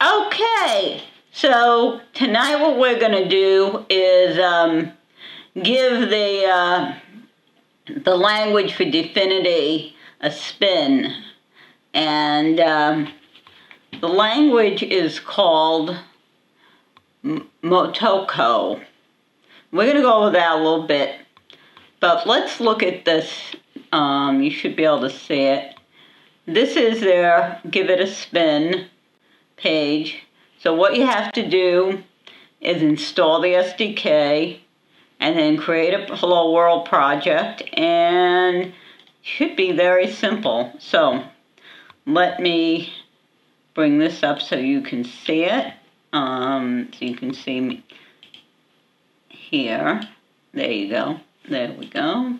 Okay, so tonight what we're going to do is give the language for DFINITY a spin. And the language is called Motoko. We're going to go over that a little bit, but let's look at this. You should be able to see it. This is their Give It a Spin page. So what you have to do is install the SDK and then create a Hello World project, and it should be very simple. So let me bring this up so you can see it. So you can see me here. There you go. There we go.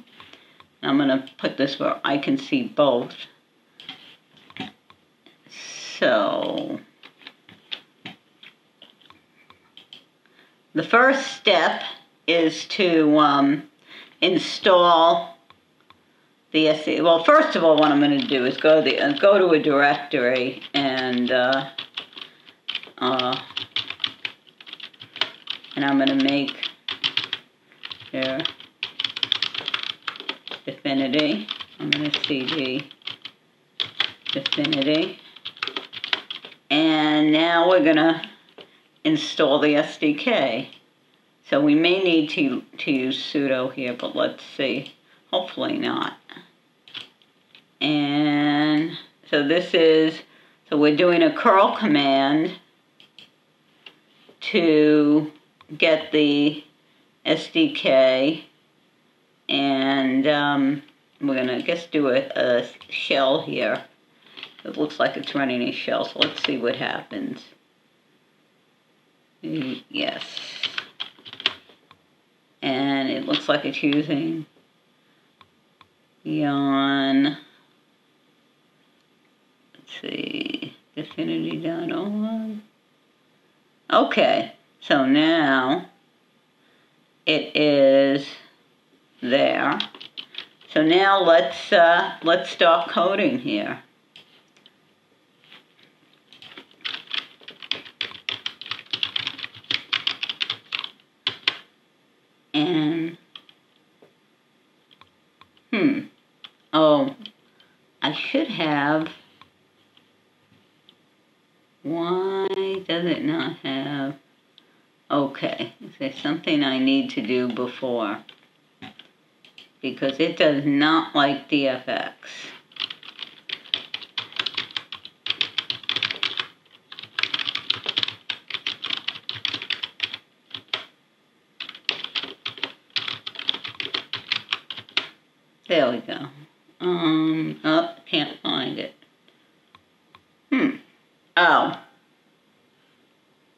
I'm going to put this where I can see both. So the first step is to install the SDK. Well, first of all, what I'm going to do is go to a directory and I'm going to make here DFINITY. I'm going to cd DFINITY, and now we're going to install the SDK. So we may need to use sudo here, but let's see. Hopefully not. And so we're doing a curl command to get the SDK, and we're going to, I guess, do a shell here. It looks like it's running a shell, so let's see what happens. Yes. And it looks like it's using Let's see, DFINITY.org. Okay, so now it is there. So now let's start coding here. And oh, I should have. Why does it not have? Okay, is there something I need to do before? Because it does not like DFX. There we go. Oh, can't find it. Oh.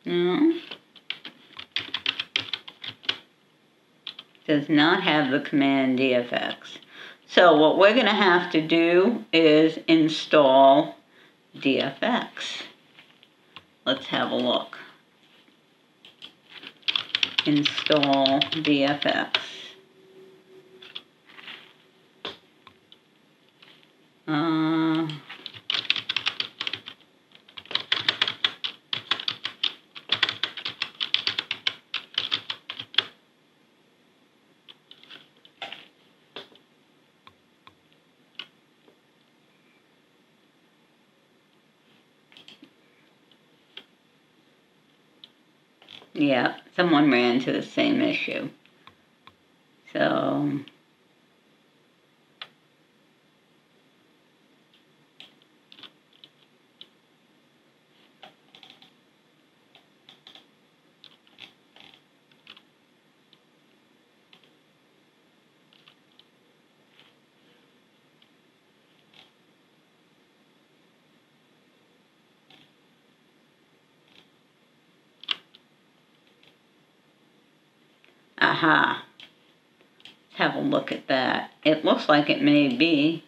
No. Does not have the command DFX. So what we're going to have to do is install DFX. Let's have a look. Install DFX. Yeah, someone ran into the same issue. So aha. Let's have a look at that. It looks like it may be.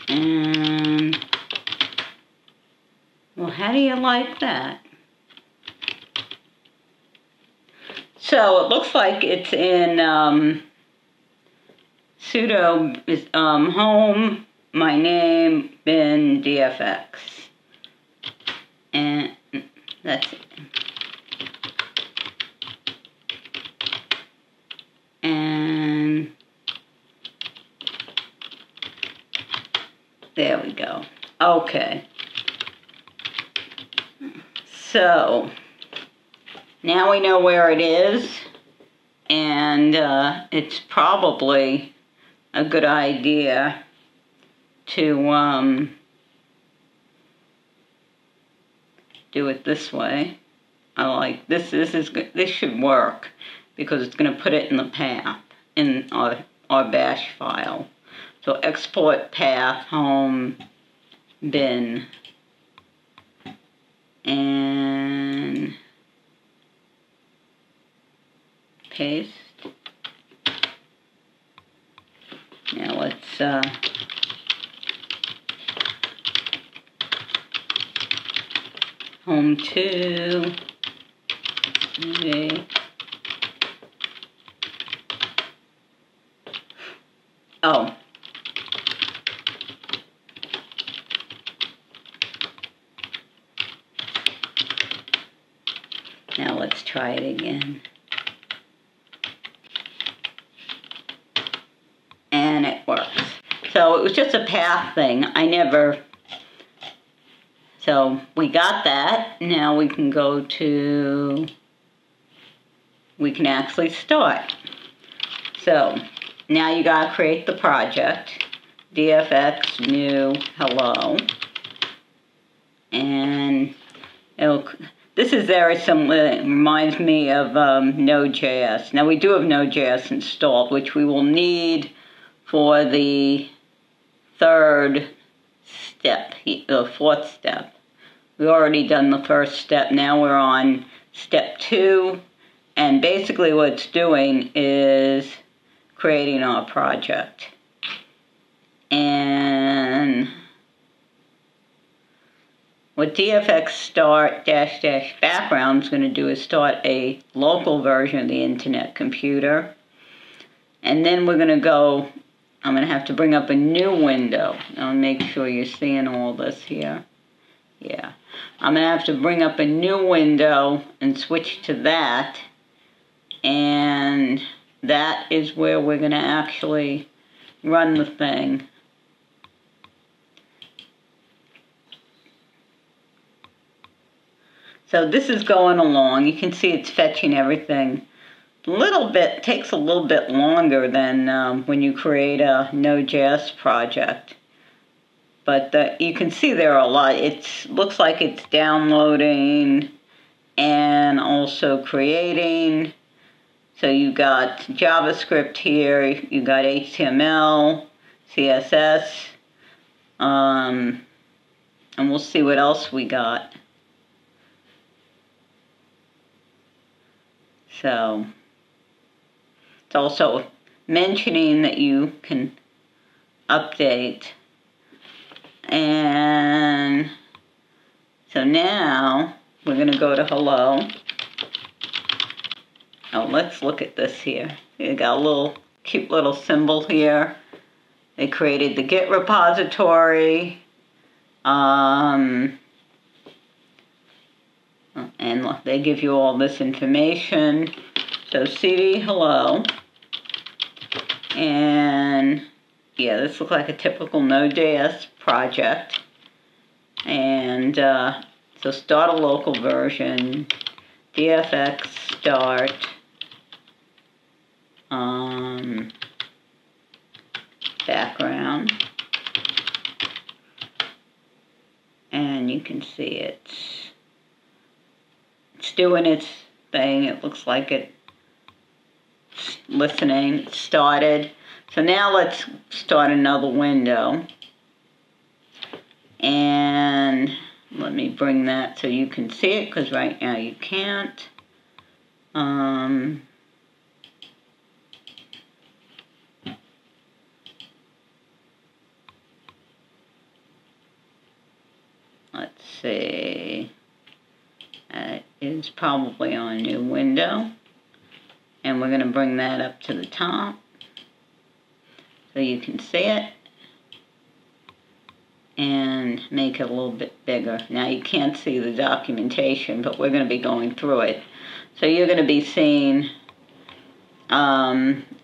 And, well, how do you like that? So it looks like it's in sudo home, my name, bin, dfx. And that's it. And there we go. Okay. So now we know where it is, and it's probably a good idea to do it this way. I like this. This should work because it's going to put it in the path in our bash file. So export path home bin and paste. Now let's home 2. Okay. Oh. Now let's try it again. And it works. So it was just a path thing. So we got that. Now we can go to, we can actually start. So now you gotta create the project. DFX new hello. And this is very similar. It reminds me of Node.js. Now we do have Node.js installed, which we will need for the third step, the fourth step. We've already done the first step. Now we're on step 2. And basically what it's doing is creating our project. And what DFX start -- background is going to do is start a local version of the internet computer. And then we're going to go, I'm going to have to bring up a new window. I'll make sure you're seeing all this here. Yeah. I'm going to have to bring up a new window and switch to that. And that is where we're going to actually run the thing. So this is going along. You can see it's fetching everything. Takes a little bit longer than when you create a Node.js project. But you can see there are a lot. It looks like it's downloading and also creating. So you got JavaScript here, you got HTML, CSS, and we'll see what else we got. So it's also mentioning that you can update. And so now we're going to go to hello. Oh, let's look at this here. You got a little cute little symbol here. They created the Git repository. And they give you all this information. So cd hello. And yeah, this looks like a typical Node.js project. And so start a local version, DFX start, background, and you can see it's doing its thing. It looks like it's listening. It started. So now let's start another window. And let me bring that so you can see it, because right now you can't. Let's see. That is probably on a new window. And we're going to bring that up to the top so you can see it. And make it a little bit bigger. Now you can't see the documentation, but we're going to be going through it. So you're going to be seeing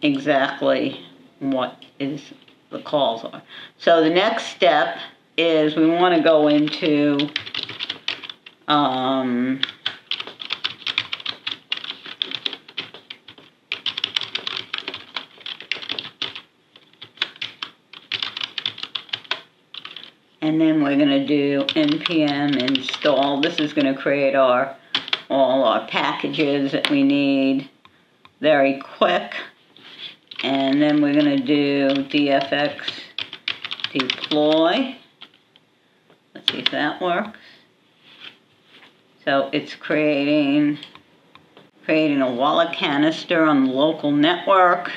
exactly what is the calls are. So the next step is we want to go into and then we're going to do Npm Install. This is going to create all our packages that we need very quick. And then we're going to do DFX deploy. Let's see if that works. So it's creating a wallet canister on the local network.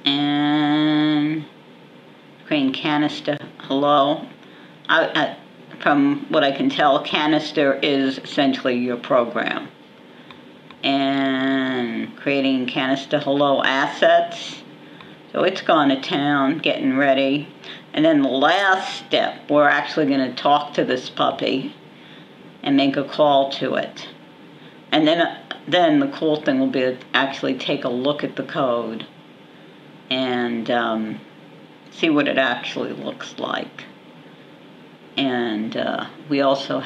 And creating canister hello. From what I can tell, canister is essentially your program. And creating canister hello assets. So it's gone to town, getting ready. And then the last step, we're actually going to talk to this puppy and make a call to it. And then the cool thing will be to actually take a look at the code and see what it actually looks like. And we also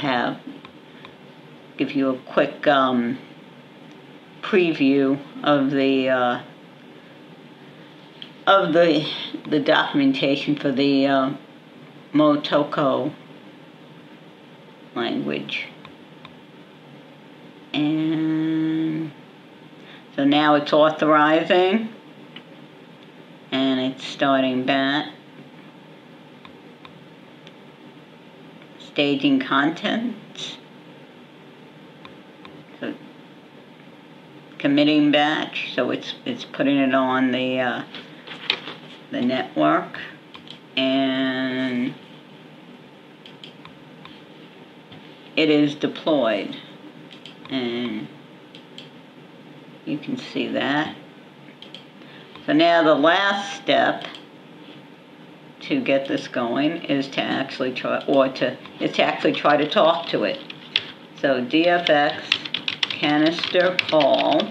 give you a quick preview of the documentation for the Motoko language. And so now it's authorizing, and it's starting back. Staging content. So committing batch, so it's putting it on the network, and it is deployed, and you can see that. So now the last step to get this going is to actually try to talk to it. So DFX canister call,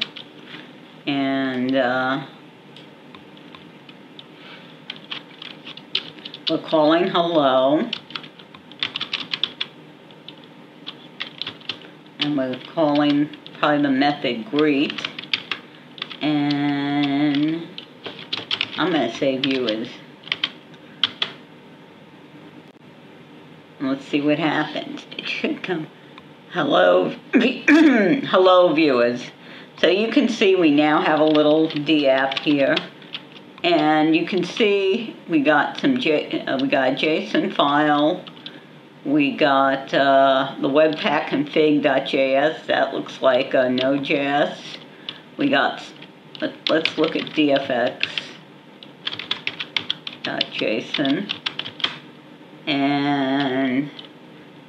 and we're calling hello, and we're calling probably the method greet, and I'm going to say viewers. Let's see what happens. It should come. Hello, hello viewers. So you can see we now have a little DApp here, and you can see we got we got a JSON file. We got the webpack config.js. That looks like a Node.js. We got. Let's look at dfx.json. And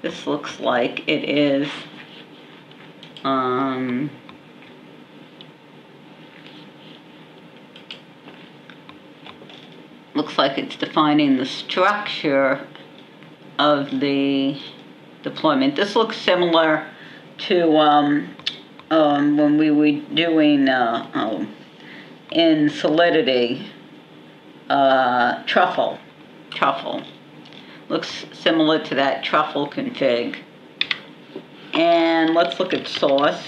this looks like it is looks like it's defining the structure of the deployment. This looks similar to when we were doing in Solidity truffle. Looks similar to that truffle config. And let's look at source.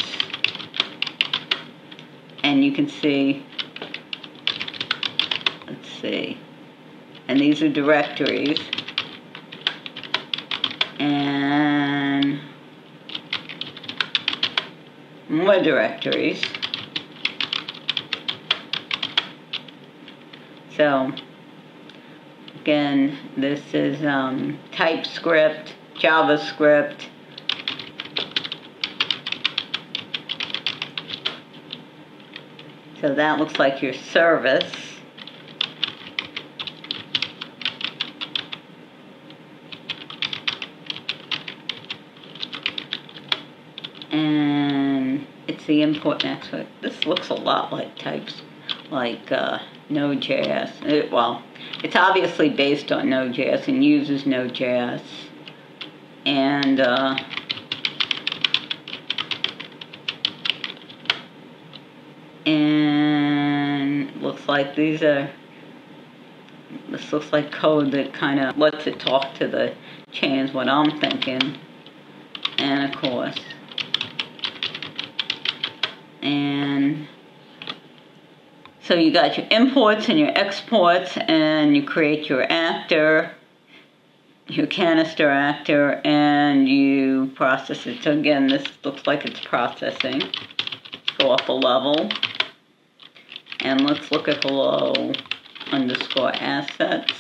And you can see, let's see, and these are directories. And more directories. So again, this is TypeScript, JavaScript. So that looks like your service. And it's the import and export. This looks a lot like Node.js. Well, it's obviously based on Node.js and uses Node.js. And looks like this looks like code that kind of lets it talk to the chain is what I'm thinking. And of course, and so you got your imports and your exports, and you create your actor, your canister actor, and you process it. So again, this looks like it's processing. Go up a level, and let's look at hello underscore assets.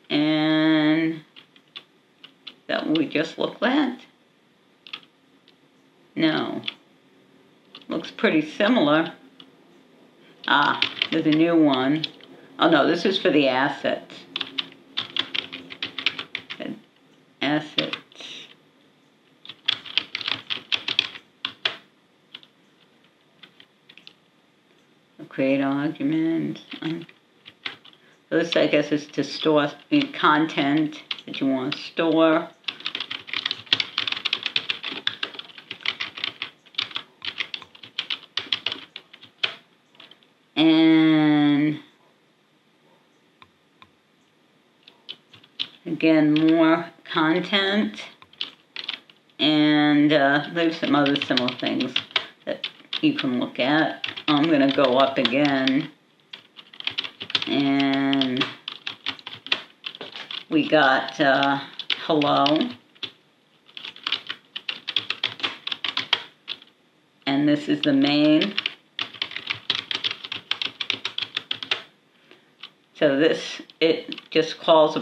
And that what we just looked at? No. Looks pretty similar. Ah, there's a new one. Oh no, this is for the assets. Assets. Create arguments. So this, I guess, is to store content that you want to store. And again, more content. And there's some other similar things that you can look at. I'm going to go up again. And we got hello. And this is the main. So this, it just calls,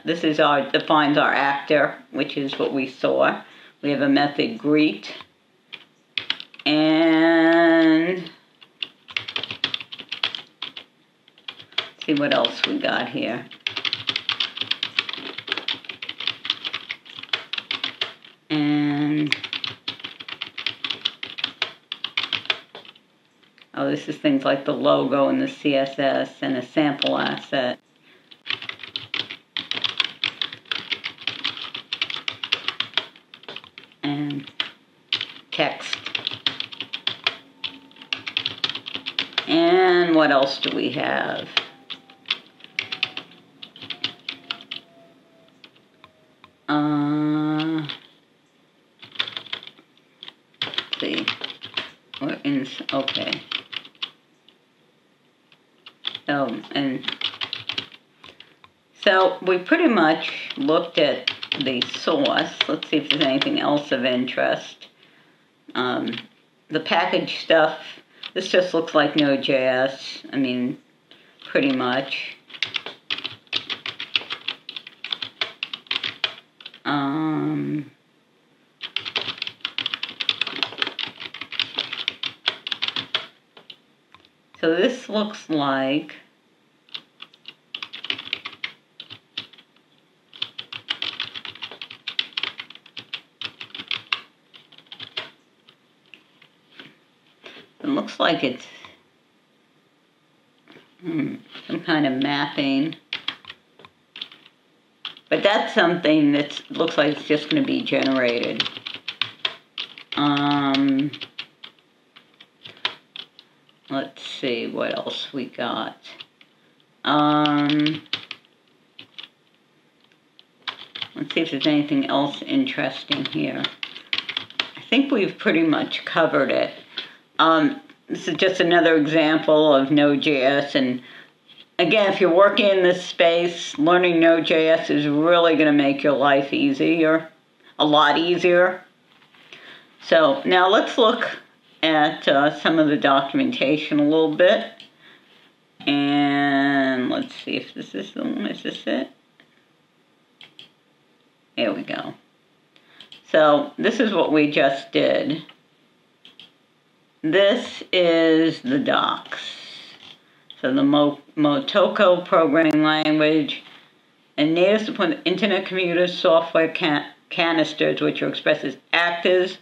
this is defines our actor, which is what we saw. We have a method greet. And see what else we got here. And oh, this is things like the logo and the CSS and a sample asset. And text. And what else do we have? Let's see. We're in, okay. So we pretty much looked at the source. Let's see if there's anything else of interest. The package stuff, this just looks like Node.js. I mean, pretty much. So this looks like it's some kind of mapping. But that's something that looks like it's just going to be generated. Let's see what else we got. Let's see if there's anything else interesting here. I think we've pretty much covered it. This is just another example of Node.js, and again, if you're working in this space, learning Node.js is really going to make your life easier, a lot easier. So now let's look at some of the documentation a little bit. And let's see if this is the one. Is this it? There we go. So this is what we just did. This is the docs. So the Motoko programming language enables to put internet computer software canisters, which are expressed as actors,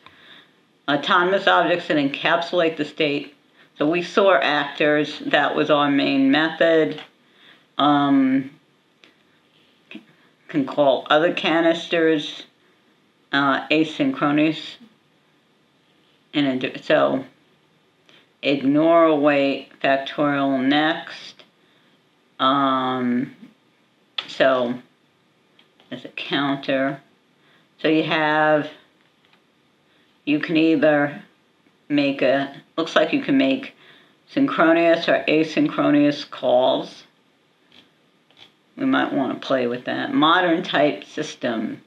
autonomous objects that encapsulate the state. So we saw actors. That was our main method. Can call other canisters asynchronous. So ignore, await, factorial, next. So as a counter. So you can either make looks like you can make synchronous or asynchronous calls. We might want to play with that. Modern type system.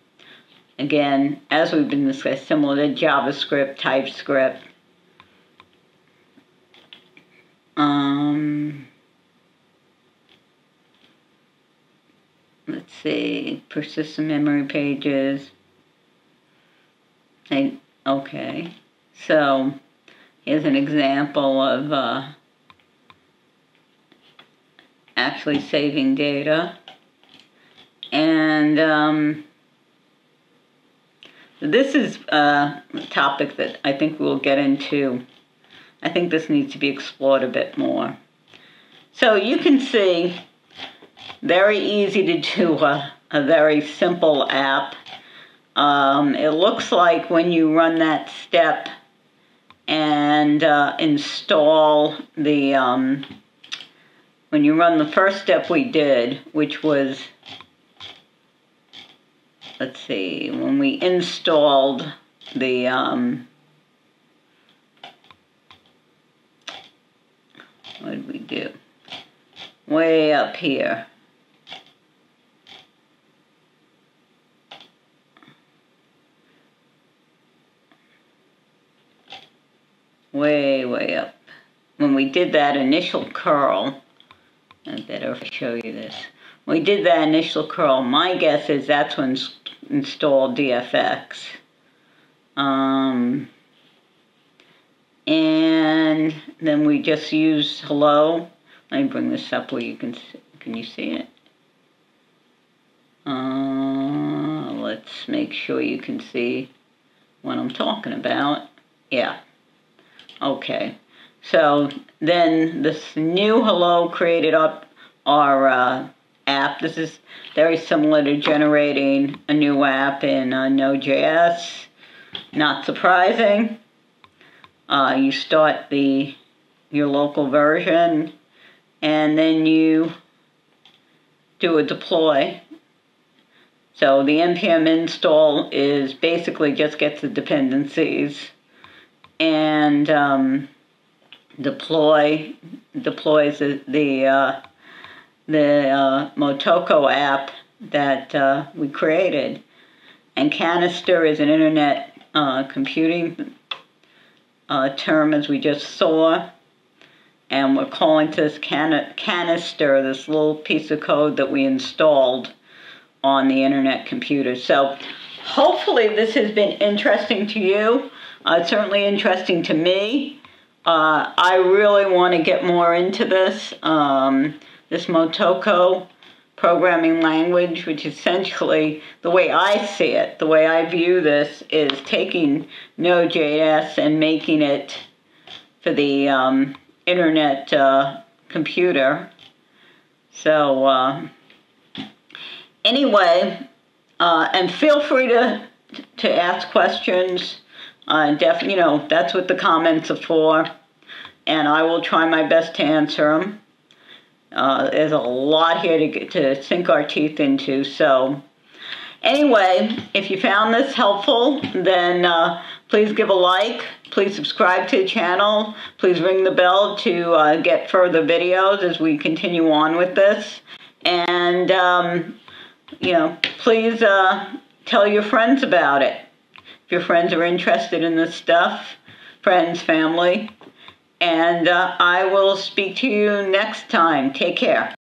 Again, as we've been discussing, similar to JavaScript, TypeScript. Let's see, persistent memory pages. Okay, so here's an example of actually saving data. And this is a topic that I think we'll get into. I think this needs to be explored a bit more. So you can see, very easy to do a very simple app. It looks like when you run that step and install the, when you run the first step we did, which was, let's see, when we installed the, what did we do? Way up here. Way up. When we did that initial curl, I better show you this. When we did that initial curl, my guess is that's when installed DFX. And then we just used hello. Let me bring this up where you can you see it? Let's make sure you can see what I'm talking about. Yeah. Okay. So then this new hello created up our app. This is very similar to generating a new app in Node.js. Not surprising. You start your local version, and then you do a deploy. So the Npm Install is basically just gets the dependencies and deploys the Motoko app that we created. And canister is an internet computing term, as we just saw. And we're calling to this canister this little piece of code that we installed on the internet computer. So hopefully this has been interesting to you. It's certainly interesting to me. I really want to get more into this. This Motoko programming language, which essentially, the way I see it, the way I view this, is taking Node.js and making it for the internet computer. So anyway, and feel free to ask questions. Definitely, that's what the comments are for, and I will try my best to answer them. There's a lot here to sink our teeth into. So anyway, if you found this helpful, then please give a like. Please subscribe to the channel. Please ring the bell to get further videos as we continue on with this. And, please tell your friends about it. If your friends are interested in this stuff, friends, family. And I will speak to you next time. Take care.